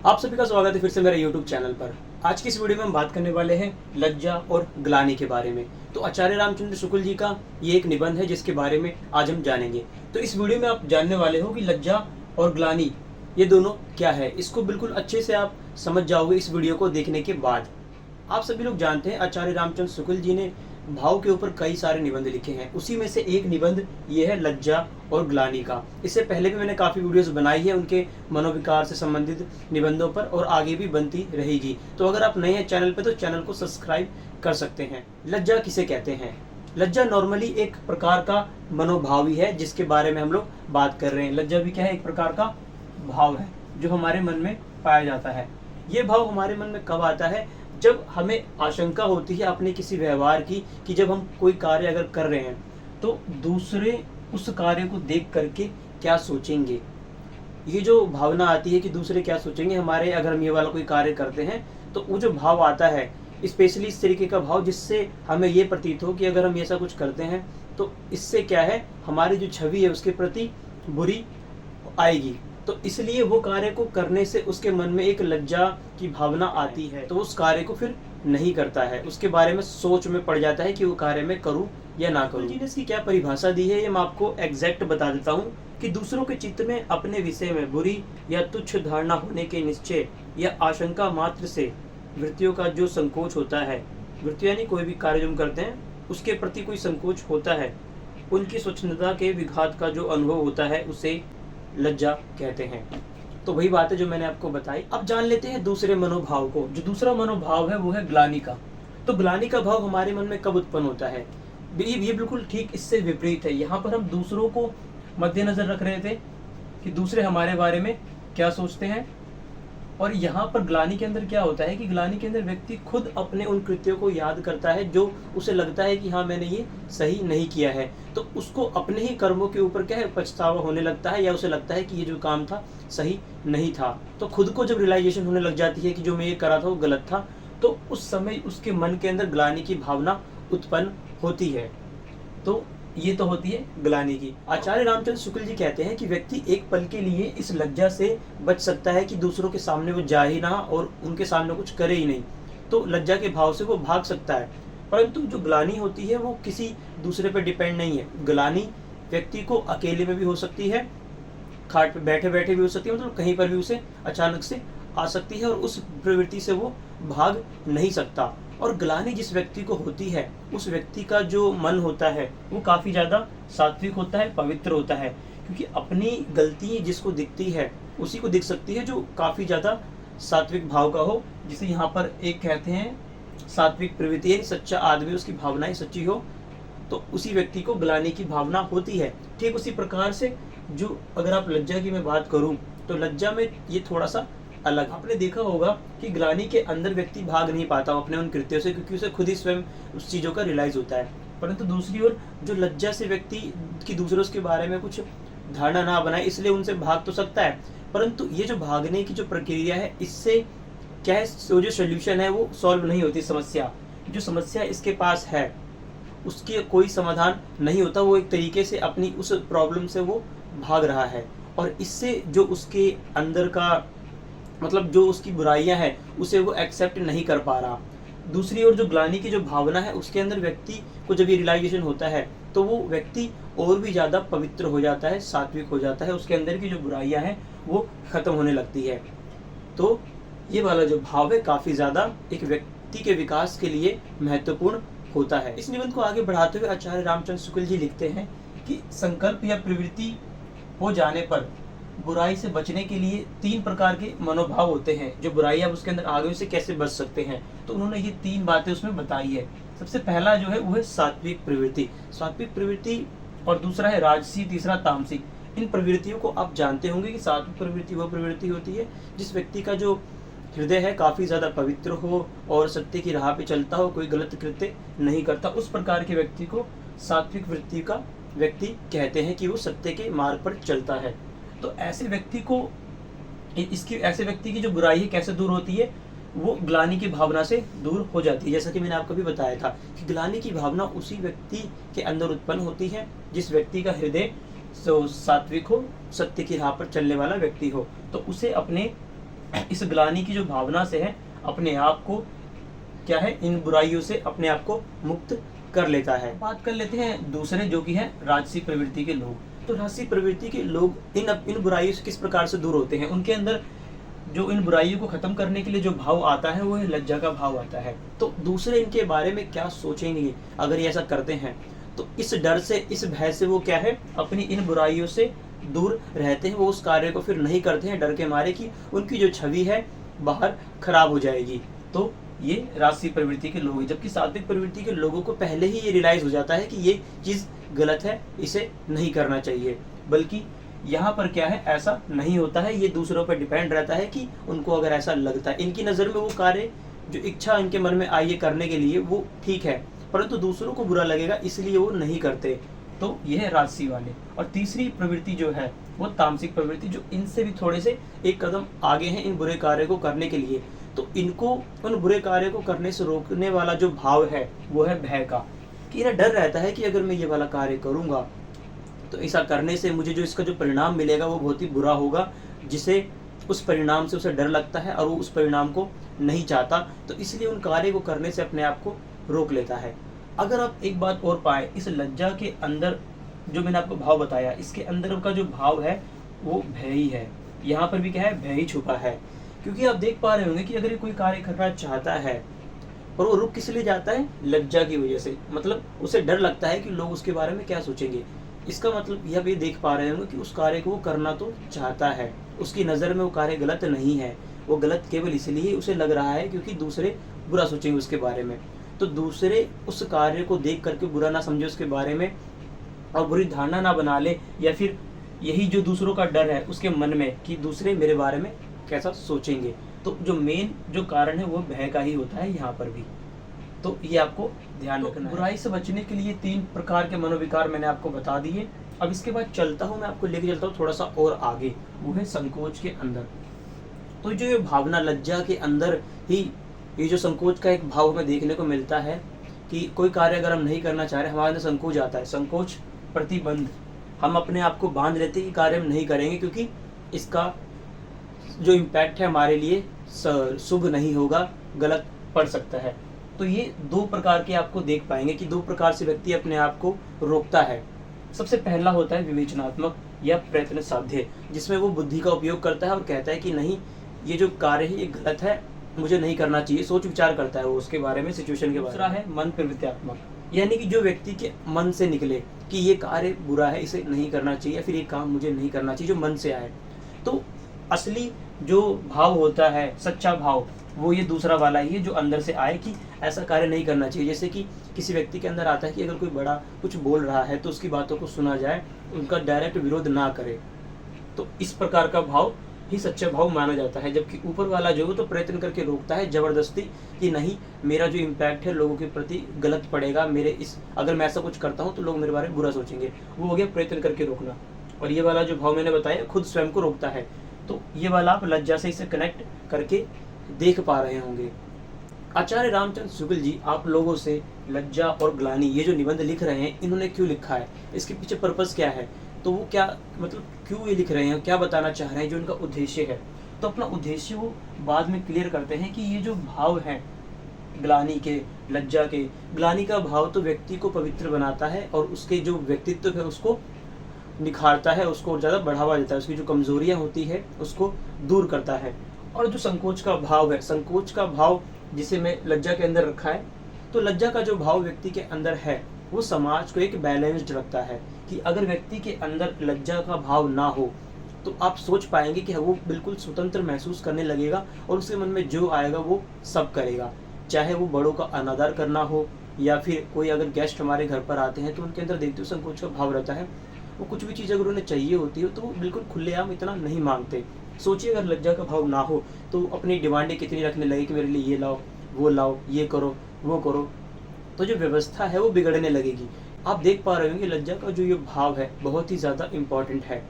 आप सभी का स्वागत है फिर से मेरे YouTube चैनल पर। आज की इस वीडियो में हम बात करने वाले हैं लज्जा और ग्लानि के बारे में। तो आचार्य रामचंद्र शुक्ल जी का ये एक निबंध है जिसके बारे में आज हम जानेंगे। तो इस वीडियो में आप जानने वाले हो कि लज्जा और ग्लानि ये दोनों क्या है। इसको बिल्कुल अच्छे से आप समझ जाओगे इस वीडियो को देखने के बाद। आप सभी लोग जानते हैं आचार्य रामचंद्र शुक्ल जी ने भाव के ऊपर कई सारे निबंध लिखे हैं। उसी में से एक निबंध ये है लज्जा और ग्लानि का। इससे पहले भी मैंने काफ़ी वीडियोस बनाई है उनके मनोविकार से संबंधित निबंधों पर, और आगे भी बनती रहेगी। तो अगर आप नए हैं चैनल पर तो चैनल को सब्सक्राइब कर सकते हैं। लज्जा किसे कहते हैं? लज्जा नॉर्मली एक प्रकार का मनोभाव ही है जिसके बारे में हम लोग बात कर रहे हैं। लज्जा भी क्या है? एक प्रकार का भाव है जो हमारे मन में पाया जाता है। ये भाव हमारे मन में कब आता है? जब हमें आशंका होती है अपने किसी व्यवहार की, कि जब हम कोई कार्य अगर कर रहे हैं तो दूसरे उस कार्य को देख करके क्या सोचेंगे। ये जो भावना आती है कि दूसरे क्या सोचेंगे हमारे, अगर हम ये वाला कोई कार्य करते हैं तो वो जो भाव आता है, स्पेशली इस तरीके का भाव जिससे हमें ये प्रतीत हो कि अगर हम ऐसा कुछ करते हैं तो इससे क्या है, हमारी जो छवि है उसके प्रति बुरी आएगी। तो इसलिए वो कार्य को करने से उसके मन में एक लज्जा की भावना आती है, तो उस कार्य को फिर नहीं करता है। उसके बारे में सोच में पड़ जाता है कि वो कार्य मैं करूं या ना करूं। जी ने इसकी क्या परिभाषा दी है ये मैं आपको एग्जैक्ट बता देता हूं कि दूसरों के चित्त में अपने विषय में बुरी या तुच्छ धारणा होने के निश्चय या आशंका मात्र से वृत्तियों का जो संकोच होता है, वृत्ति यानी कोई भी कार्य जो हम करते हैं उसके प्रति कोई संकोच होता है, उनकी स्वच्छंदता के विघात का जो अनुभव होता है उसे लज्जा कहते हैं। तो वही बात है जो मैंने आपको बताई। अब जान लेते हैं दूसरे मनोभाव को। जो दूसरा मनोभाव है वो है ग्लानि का। तो ग्लानि का भाव हमारे मन में कब उत्पन्न होता है? ये बिल्कुल ठीक इससे विपरीत है। यहाँ पर हम दूसरों को मद्देनजर रख रहे थे कि दूसरे हमारे बारे में क्या सोचते हैं, और यहाँ पर ग्लानि के अंदर क्या होता है कि ग्लानि के अंदर व्यक्ति खुद अपने उन कृत्यों को याद करता है जो उसे लगता है कि हाँ मैंने ये सही नहीं किया है। तो उसको अपने ही कर्मों के ऊपर क्या है, पछतावा होने लगता है, या उसे लगता है कि ये जो काम था सही नहीं था। तो खुद को जब रियलाइजेशन होने लग जाती है कि जो मैं ये करा था वो गलत था, तो उस समय उसके मन के अंदर ग्लानि की भावना उत्पन्न होती है। तो ये तो होती है ग्लानि की। आचार्य रामचंद्र शुक्ल जी कहते हैं कि व्यक्ति एक पल के लिए इस लज्जा से बच सकता है कि दूसरों के सामने वो जा ही ना और उनके सामने कुछ करे ही नहीं, तो लज्जा के भाव से वो भाग सकता है। परंतु जो ग्लानि होती है वो किसी दूसरे पर डिपेंड नहीं है। ग्लानि व्यक्ति को अकेले में भी हो सकती है, खाट पे बैठे बैठे भी हो सकती है, मतलब कहीं पर भी उसे अचानक से आ सकती है और उस प्रवृत्ति से वो भाग नहीं सकता। और ग्लानि जिस व्यक्ति को होती है उस व्यक्ति का जो मन होता है वो काफ़ी ज़्यादा सात्विक होता है, पवित्र होता है, क्योंकि अपनी गलती जिसको दिखती है उसी को दिख सकती है जो काफ़ी ज़्यादा सात्विक भाव का हो, जिसे यहाँ पर एक कहते हैं सात्विक प्रवृत्ति, यानी सच्चा आदमी, उसकी भावनाएं सच्ची हो, तो उसी व्यक्ति को ग्लानि की भावना होती है। ठीक उसी प्रकार से जो अगर आप लज्जा की मैं बात करूं तो लज्जा में ये थोड़ा सा अलग। आपने देखा होगा कि ग्लानि के अंदर व्यक्ति भाग नहीं पाता अपने उन कृत्यों से, क्योंकि उसे खुद ही स्वयं उस चीज़ों का रियलाइज होता है। परंतु दूसरी ओर जो लज्जा से व्यक्ति की दूसरों के बारे में कुछ धारणा ना बनाए, इसलिए उनसे भाग तो सकता है, परंतु ये जो भागने की जो प्रक्रिया है इससे क्या है, जो सोल्यूशन है वो सॉल्व नहीं होती। समस्या जो समस्या इसके पास है उसकी कोई समाधान नहीं होता। वो एक तरीके से अपनी उस प्रॉब्लम से वो भाग रहा है, और इससे जो उसके अंदर का मतलब जो उसकी बुराइयां हैं उसे वो एक्सेप्ट नहीं कर पा रहा। दूसरी ओर जो ग्लानि की जो भावना है उसके अंदर व्यक्ति को जब ये रियलाइजेशन होता है तो वो व्यक्ति और भी ज़्यादा पवित्र हो जाता है, सात्विक हो जाता है, उसके अंदर की जो बुराइयां हैं वो खत्म होने लगती है। तो ये वाला जो भाव है काफ़ी ज़्यादा एक व्यक्ति के विकास के लिए महत्वपूर्ण होता है। इस निबंध को आगे बढ़ाते हुए आचार्य रामचंद्र शुक्ल जी लिखते हैं कि संकल्प या प्रवृत्ति हो जाने पर बुराई से बचने के लिए 3 प्रकार के मनोभाव होते हैं। जो बुराई अब उसके अंदर आ गई उसे कैसे बच सकते हैं, तो उन्होंने ये 3 बातें उसमें बताई है। सबसे पहला जो है वो है सात्विक प्रवृत्ति। सात्विक प्रवृत्ति, और दूसरा है राजसी, तीसरा तामसिक। इन प्रवृत्तियों को आप जानते होंगे कि सात्विक प्रवृत्ति वो प्रवृत्ति होती है जिस व्यक्ति का जो हृदय है काफ़ी ज़्यादा पवित्र हो और सत्य की राह पे चलता हो, कोई गलत कृत्य नहीं करता। उस प्रकार के व्यक्ति को सात्विक वृत्ति का व्यक्ति कहते हैं कि वो सत्य के मार्ग पर चलता है। तो ऐसे व्यक्ति को ऐसे व्यक्ति की जो बुराई है कैसे दूर होती है, वो ग्लानि की भावना से दूर हो जाती है। जैसा कि मैंने आपको भी बताया था कि ग्लानि की भावना उसी व्यक्ति के अंदर उत्पन्न होती है जिस व्यक्ति का हृदय सात्विक हो, सत्य की राह पर चलने वाला व्यक्ति हो। तो उसे अपने इस ग्लानि की जो भावना से है अपने आप को क्या है, इन बुराइयों से अपने आप को मुक्त कर लेता है। बात कर लेते हैं दूसरे जो कि है राजसी प्रवृत्ति के लोग। तो राजसी प्रवृत्ति के लोग इन बुराइयों से किस प्रकार से दूर होते हैं। उनके अंदर जो इन बुराइयों को खत्म करने के लिए जो भाव आता है वो है लज्जा का भाव आता है। तो दूसरे इनके बारे में क्या सोचेंगे अगर ये ऐसा करते हैं, तो इस डर से, इस भय से वो क्या है, अपनी इन बुराइयों से दूर रहते हैं। वो उस कार्य को फिर नहीं करते हैं डर के मारे कि उनकी जो छवि है बाहर खराब हो जाएगी। तो ये राजसी प्रवृत्ति के लोग हैं। जबकि सात्विक प्रवृत्ति के लोगों को पहले ही ये रियलाइज हो जाता है कि ये चीज गलत है, इसे नहीं करना चाहिए। बल्कि यहाँ पर क्या है, ऐसा नहीं होता है। ये दूसरों पर डिपेंड रहता है कि उनको अगर ऐसा लगता है, इनकी नज़र में वो कार्य जो इच्छा इनके मन में आई है करने के लिए वो ठीक है, परंतु दूसरों को बुरा लगेगा इसलिए वो नहीं करते। तो ये है राजसी वाले। और तीसरी प्रवृत्ति जो है वो तामसिक प्रवृत्ति, जो इनसे भी थोड़े से एक कदम आगे हैं इन बुरे कार्य को करने के लिए। तो इनको उन बुरे कार्य को करने से रोकने वाला जो भाव है वो है भय का, कि इन्हें डर रहता है कि अगर मैं ये वाला कार्य करूँगा तो ऐसा करने से मुझे जो इसका जो परिणाम मिलेगा वो बहुत ही बुरा होगा, जिसे उस परिणाम से उसे डर लगता है और वो उस परिणाम को नहीं चाहता। तो इसलिए उन कार्य को करने से अपने आप को रोक लेता है। अगर आप एक बात और पाए, इस लज्जा के अंदर जो मैंने आपको भाव बताया, इसके अंदर का जो भाव है वो भय ही है। यहाँ पर भी क्या है, भय ही छुपा है। क्योंकि आप देख पा रहे होंगे कि अगर ये कोई कार्य करना चाहता है और वो रुक किस लिए जाता है, लज्जा की वजह से। मतलब उसे डर लगता है कि लोग उसके बारे में क्या सोचेंगे। इसका मतलब यह भी देख पा रहे होंगे कि उस कार्य को वो करना तो चाहता है, उसकी नज़र में वो कार्य गलत नहीं है। वो गलत केवल इसलिए उसे लग रहा है क्योंकि दूसरे बुरा सोचेंगे उसके बारे में। तो दूसरे उस कार्य को देख करके बुरा ना समझे उसके बारे में और बुरी धारणा ना बना ले, या फिर यही जो दूसरों का डर है उसके मन में कि दूसरे मेरे बारे में कैसा सोचेंगे। तो जो मेन जो कारण है वो भय का ही होता है यहाँ पर भी। तो ये आपको ध्यान रखना है। बुराई से बचने के लिए 3 प्रकार के मनोविकार मैंने आपको बता दिए। अब इसके बाद चलता हूँ, मैं आपको लेके चलता हूँ थोड़ा सा और आगे, वो है संकोच के अंदर। तो जो ये भावना लज्जा के अंदर ही ये जो संकोच का एक भाव हमें देखने को मिलता है कि कोई कार्य अगर हम नहीं करना चाह रहे, हमारे अंदर संकोच आता है। संकोच प्रतिबंध, हम अपने आप को बांध लेते हैं कि कार्य हम नहीं करेंगे क्योंकि इसका जो इम्पैक्ट है हमारे लिए शुभ नहीं होगा, गलत पड़ सकता है। तो ये 2 प्रकार के आपको देख पाएंगे कि 2 प्रकार से व्यक्ति अपने आप को रोकता है। सबसे पहला होता है विवेचनात्मक या प्रयत्न साध्य, जिसमें वो बुद्धि का उपयोग करता है और कहता है कि नहीं, ये जो कार्य है ये गलत है, मुझे नहीं करना चाहिए। सोच विचार करता है वो उसके बारे में, सिचुएशन के बारे में। दूसरा है मन प्रवृत्त्यात्मक, यानी कि जो व्यक्ति के मन से निकले कि ये कार्य बुरा है, इसे नहीं करना चाहिए, या फिर ये काम मुझे नहीं करना चाहिए, जो मन से आए। तो असली जो भाव होता है, सच्चा भाव, वो ये दूसरा वाला ही है जो अंदर से आए कि ऐसा कार्य नहीं करना चाहिए। जैसे कि किसी व्यक्ति के अंदर आता है कि अगर कोई बड़ा कुछ बोल रहा है तो उसकी बातों को सुना जाए, उनका डायरेक्ट विरोध ना करे। तो इस प्रकार का भाव ही सच्चा भाव माना जाता है। जबकि ऊपर वाला जो है तो प्रयत्न करके रोकता है जबरदस्ती कि नहीं, मेरा जो इम्पैक्ट है लोगों के प्रति गलत पड़ेगा, मेरे इस अगर मैं ऐसा कुछ करता हूँ तो लोग मेरे बारे में बुरा सोचेंगे। वो हो गया प्रयत्न करके रोकना। और ये वाला जो भाव मैंने बताया खुद स्वयं को रोकता है। तो ये वाला आप लज्जा से इसे कनेक्ट करके देख पा रहे होंगे। आचार्य रामचंद्र शुक्ल जी आप लोगों से लज्जा और ग्लानि ये जो निबंध लिख रहे हैं, इन्होंने क्यों लिखा है, इसके पीछे पर्पस क्या है, तो वो क्या मतलब क्यों ये लिख रहे हैं, क्या बताना चाह रहे हैं, जो इनका उद्देश्य है। तो अपना उद्देश्य वो बाद में क्लियर करते हैं कि ये जो भाव है ग्लानि के, लज्जा के, ग्लानि का भाव तो व्यक्ति को पवित्र बनाता है और उसके जो व्यक्तित्व है उसको निखारता है, उसको ज़्यादा बढ़ावा देता है, उसकी जो कमजोरियां होती है उसको दूर करता है। और जो संकोच का भाव है, संकोच का भाव जिसे मैं लज्जा के अंदर रखा है, तो लज्जा का जो भाव व्यक्ति के अंदर है वो समाज को एक बैलेंस्ड रखता है। कि अगर व्यक्ति के अंदर लज्जा का भाव ना हो तो आप सोच पाएंगे कि वो बिल्कुल स्वतंत्र महसूस करने लगेगा और उसके मन में जो आएगा वो सब करेगा। चाहे वो बड़ों का अनादर करना हो या फिर कोई अगर गेस्ट हमारे घर पर आते हैं तो उनके अंदर देखते हो संकोच का भाव रहता है। वो कुछ भी चीज़ अगर उन्हें चाहिए होती हो तो वो बिल्कुल खुलेआम इतना नहीं मांगते। सोचिए अगर लज्जा का भाव ना हो तो अपनी डिमांडें कितनी रखने लगे कि मेरे लिए ये लाओ, वो लाओ, ये करो, वो करो, तो जो व्यवस्था है वो बिगड़ने लगेगी। आप देख पा रहे होंगे लज्जा का जो ये भाव है बहुत ही ज़्यादा इम्पॉर्टेंट है।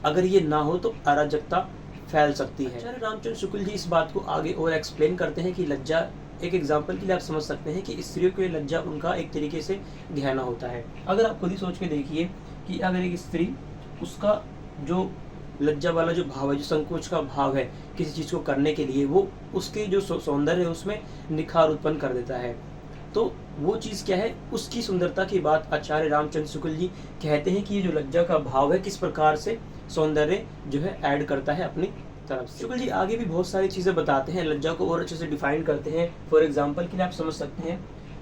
अगर ये ना हो तो अराजकता फैल सकती है। आचार्य रामचंद्र शुक्ल जी इस बात को आगे और एक्सप्लेन करते हैं कि लज्जा, एक एग्जाम्पल के लिए आप समझ सकते हैं कि स्त्रियों के लिए लज्जा उनका एक तरीके से गहना होता है। अगर आप खुद ही सोच के देखिए कि अगर एक स्त्री, उसका जो लज्जा वाला जो भाव है, जो संकोच का भाव है किसी चीज़ को करने के लिए, वो उसके जो सौंदर्य है उसमें निखार उत्पन्न कर देता है। तो वो चीज़ क्या है, उसकी सुंदरता की बात आचार्य रामचंद्र शुक्ल जी कहते हैं कि ये जो लज्जा का भाव है किस प्रकार से सौंदर्य जो है ऐड करता है अपनी तरफ से। शुक्ल जी आगे भी बहुत सारी चीज़ें बताते हैं, लज्जा को और अच्छे से डिफाइन करते हैं। फॉर एग्जाम्पल के लिए आप समझ सकते हैं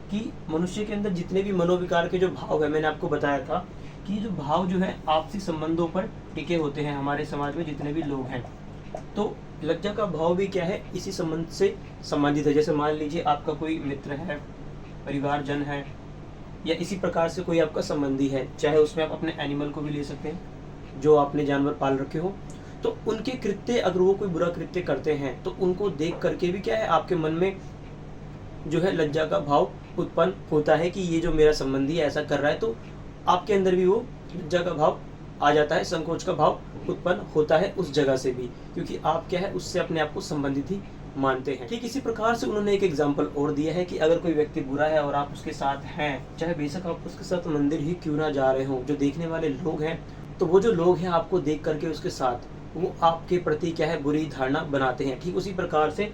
कि मनुष्य के अंदर जितने भी मनोविकार के जो भाव है, मैंने आपको बताया था कि जो भाव जो है आपसी संबंधों पर टिके होते हैं। हमारे समाज में जितने भी लोग हैं, तो लज्जा का भाव भी क्या है, इसी संबंध से संबंधित है। जैसे मान लीजिए आपका कोई मित्र है, परिवारजन है, या इसी प्रकार से कोई आपका संबंधी है, चाहे उसमें आप अपने एनिमल को भी ले सकते हैं जो आपने जानवर पाल रखे हो। तो उनके कृत्य, अगर वो कोई बुरा कृत्य करते हैं तो उनको देख करके भी क्या है, आपके मन में जो है लज्जा का भाव उत्पन्न होता है कि ये जो मेरा संबंधी है ऐसा कर रहा है, तो आपके अंदर भी वो लज्जा का भाव आ जाता है, संकोच का भाव उत्पन्न होता है उस जगह से भी, क्योंकि आप क्या है उससे अपने आप को संबंधित ही मानते हैं। ठीक इसी प्रकार से उन्होंने एक एग्जाम्पल और दिया है कि अगर कोई व्यक्ति बुरा है और आप उसके साथ हैं, चाहे बेशक आप उसके साथ मंदिर ही क्यों ना जा रहे हो, जो देखने वाले लोग हैं, तो वो जो लोग हैं आपको देख करके उसके साथ वो आपके प्रति क्या है बुरी धारणा बनाते हैं। ठीक उसी प्रकार से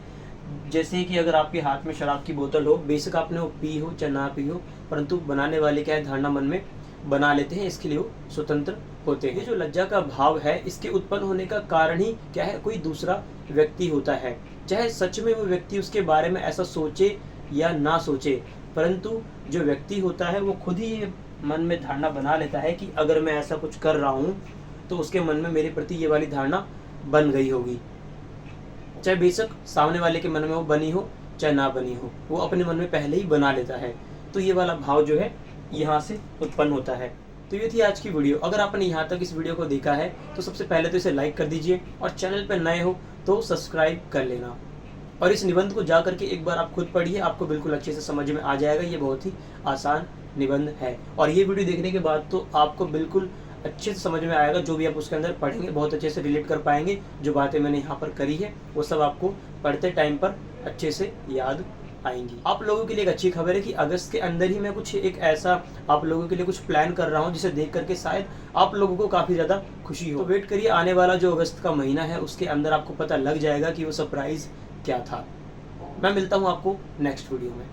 जैसे कि अगर आपके हाथ में शराब की बोतल हो, बेशक आपने वो पी हो चाहे ना पी हो, परंतु बनाने वाले क्या है धारणा मन में बना लेते हैं, इसके लिए वो स्वतंत्र होते हैं। ये जो लज्जा का भाव है, इसके उत्पन्न होने का कारण ही क्या है, कोई दूसरा व्यक्ति होता है। चाहे सच में वो व्यक्ति उसके बारे में ऐसा सोचे या ना सोचे, परंतु जो व्यक्ति होता है वो खुद ही ये मन में धारणा बना लेता है कि अगर मैं ऐसा कुछ कर रहा हूँ तो उसके मन में मेरे प्रति ये वाली धारणा बन गई होगी। चाहे बेशक सामने वाले के मन में वो बनी हो चाहे ना बनी हो, वो अपने मन में पहले ही बना लेता है। तो ये वाला भाव जो है यहाँ से उत्पन्न होता है। तो ये थी आज की वीडियो। अगर आपने यहाँ तक इस वीडियो को देखा है तो सबसे पहले तो इसे लाइक कर दीजिए, और चैनल पर नए हो तो सब्सक्राइब कर लेना। और इस निबंध को जा करके एक बार आप खुद पढ़िए, आपको बिल्कुल अच्छे से समझ में आ जाएगा। ये बहुत ही आसान निबंध है, और ये वीडियो देखने के बाद तो आपको बिल्कुल अच्छे से समझ में आएगा। जो भी आप उसके अंदर पढ़ेंगे बहुत अच्छे से रिलेट कर पाएंगे। जो बातें मैंने यहाँ पर करी है वो सब आपको पढ़ते टाइम पर अच्छे से याद आएंगी। आप लोगों के लिए एक अच्छी खबर है कि अगस्त के अंदर ही मैं कुछ एक ऐसा आप लोगों के लिए कुछ प्लान कर रहा हूँ जिसे देख करके शायद आप लोगों को काफ़ी ज़्यादा खुशी हो। तो वेट करिए, आने वाला जो अगस्त का महीना है उसके अंदर आपको पता लग जाएगा कि वो सरप्राइज़ क्या था। मैं मिलता हूँ आपको नेक्स्ट वीडियो में।